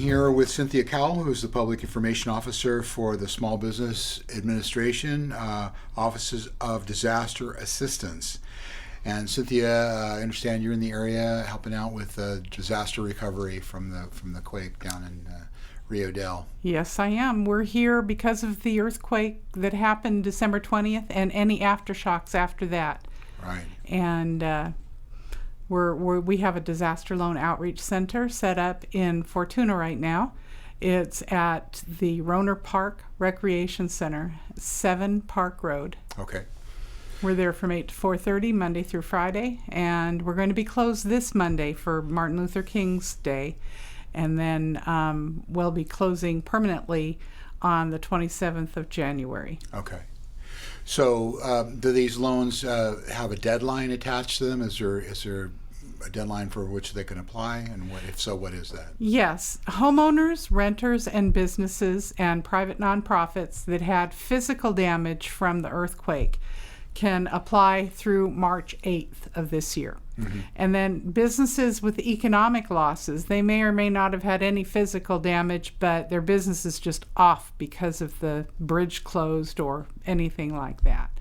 here with Cynthia Cowell, who's the Public Information Officer for the Small Business Administration, Offices of Disaster Assistance. And Cynthia, I understand you're in the area helping out with disaster recovery from the quake down in Rio Del. Yes, I am. We're here because of the earthquake that happened December 20th and any aftershocks after that. Right. And we have a disaster loan outreach center set up in Fortuna right now. It's at the Roner Park Recreation Center, 7 Park Road. Okay. We're there from 8 to 4:30, Monday through Friday, and we're going to be closed this Monday for Martin Luther King's Day, and then we'll be closing permanently on the 27th of January. Okay. So do these loans have a deadline attached to them? Is there a deadline for which they can apply? And if so, what is that? Yes. Homeowners, renters, and businesses and private nonprofits that had physical damage from the earthquake can apply through March 8th of this year. Mm-hmm. And then businesses with economic losses, they may or may not have had any physical damage, but their business is just off because of the bridge closed or anything like that.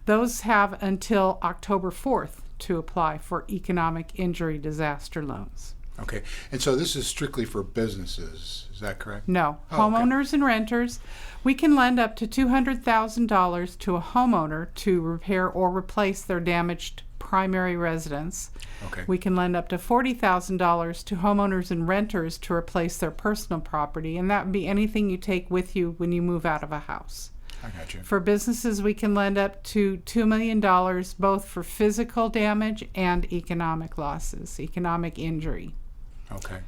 Those have until October 4th to apply for economic injury disaster loans. Okay. And so this is strictly for businesses, is that correct? No. Homeowners and renters. We can lend up to $200,000 to a homeowner to repair or replace their damaged primary residence. Okay. We can lend up to $40,000 to homeowners and renters to replace their personal property, and that would be anything you take with you when you move out of a house. I got you. For businesses, we can lend up to $2 million, both for physical damage and economic losses, economic injury. Okay.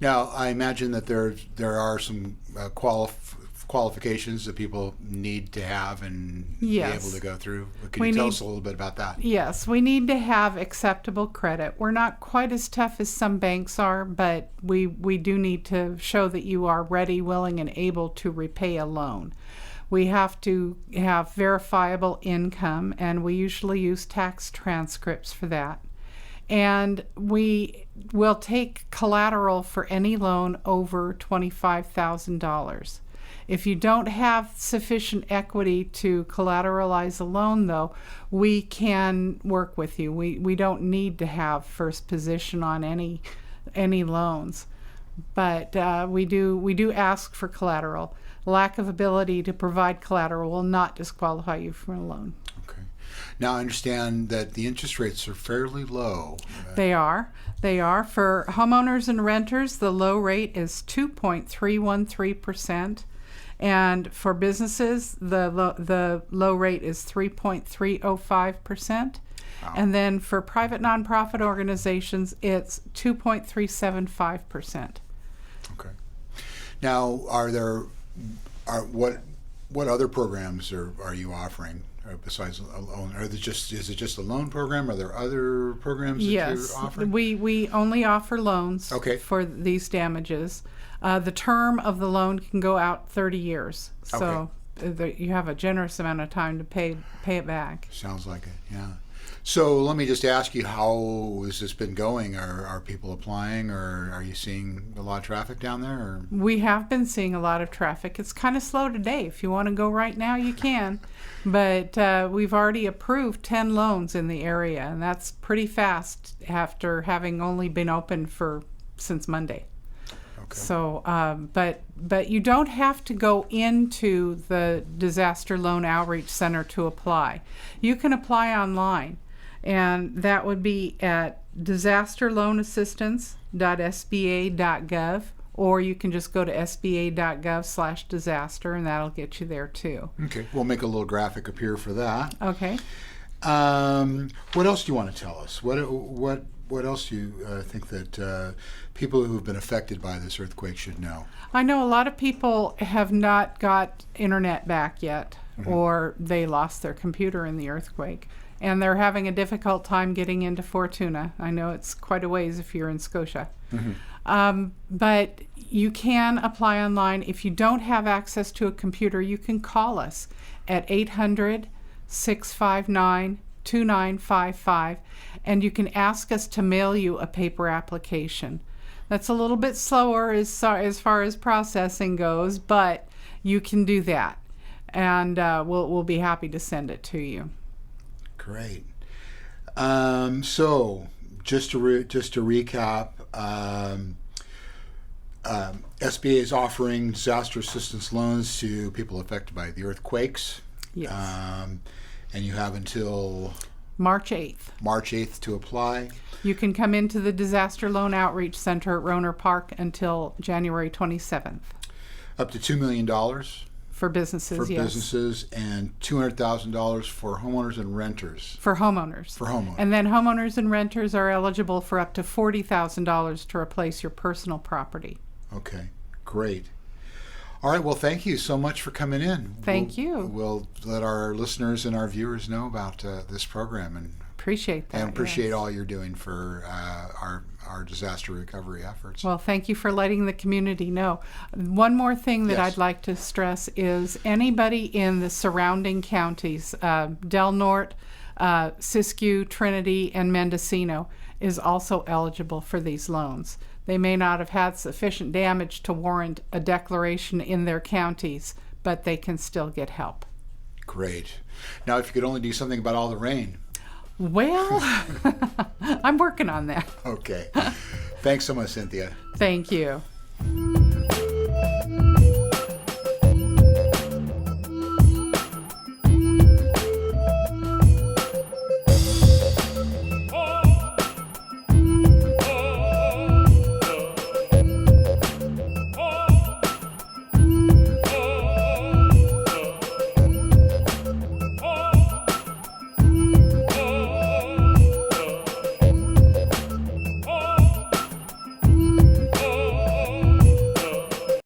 Now, I imagine that there are some qualifications that people need to have and be able to go through. Can you tell us a little bit about that? Yes, we need to have acceptable credit. We're not quite as tough as some banks are, but we do need to show that you are ready, willing, and able to repay a loan. We have to have verifiable income, and we usually use tax transcripts for that. And we will take collateral for any loan over $25,000. If you don't have sufficient equity to collateralize a loan, though, we can work with you. We don't need to have first position on any loans, but we do ask for collateral. Lack of ability to provide collateral will not disqualify you from a loan. Okay. Now I understand that the interest rates are fairly low. They are. For homeowners and renters, the low rate is 2.313%. And for businesses, the low rate is 3.305%. Wow. And then for private nonprofit organizations, it's 2.375%. Okay. Now, what other programs are you offering besides a loan? Is it just a loan program? Are there other programs that you're offering? Yes, we only offer loans for these damages. The term of the loan can go out 30 years, so you have a generous amount of time to pay it back. Sounds like it, yeah. So let me just ask you, how has this been going? Are people applying, or are you seeing a lot of traffic down there? Or? We have been seeing a lot of traffic. It's kind of slow today. If you want to go right now, you can. But we've already approved 10 loans in the area, and that's pretty fast after having only been open since Monday. Okay. So, but you don't have to go into the Disaster Loan Outreach Center to apply. You can apply online, and that would be at disasterloanassistance.sba.gov, or you can just go to sba.gov/disaster, and that'll get you there too. Okay, we'll make a little graphic appear for that. Okay. What else do you want to tell us? What else do you think that people who've been affected by this earthquake should know? I know a lot of people have not got internet back yet, or they lost their computer in the earthquake, and they're having a difficult time getting into Fortuna. I know it's quite a ways if you're in Scotia. But you can apply online. If you don't have access to a computer, you can call us at 800-659-2955, and you can ask us to mail you a paper application. That's a little bit slower as far as processing goes, but you can do that, and we'll be happy to send it to you. Great. So just to recap, SBA is offering disaster assistance loans to people affected by the earthquakes. Yes. And you have until March 8th. March 8th to apply. You can come into the Disaster Loan Outreach Center at Roner Park until January 27th. Up to $2 million For businesses, for yes. businesses, and $200,000 for homeowners and renters. For homeowners. For homeowners. And then homeowners and renters are eligible for up to $40,000 to replace your personal property. Okay, great. All right, well, thank you so much for coming in. Thank you. We'll let our listeners and our viewers know about this program, and Appreciate that. appreciate yes. all you're doing for our disaster recovery efforts. Well, thank you for letting the community know. One more thing that Yes. I'd like to stress is anybody in the surrounding counties, Del Norte, Siskiyou, Trinity, and Mendocino, is also eligible for these loans. They may not have had sufficient damage to warrant a declaration in their counties, but they can still get help. Great. Now, if you could only do something about all the rain. Well, I'm working on that. Okay. Thanks so much, Cynthia. Thank you.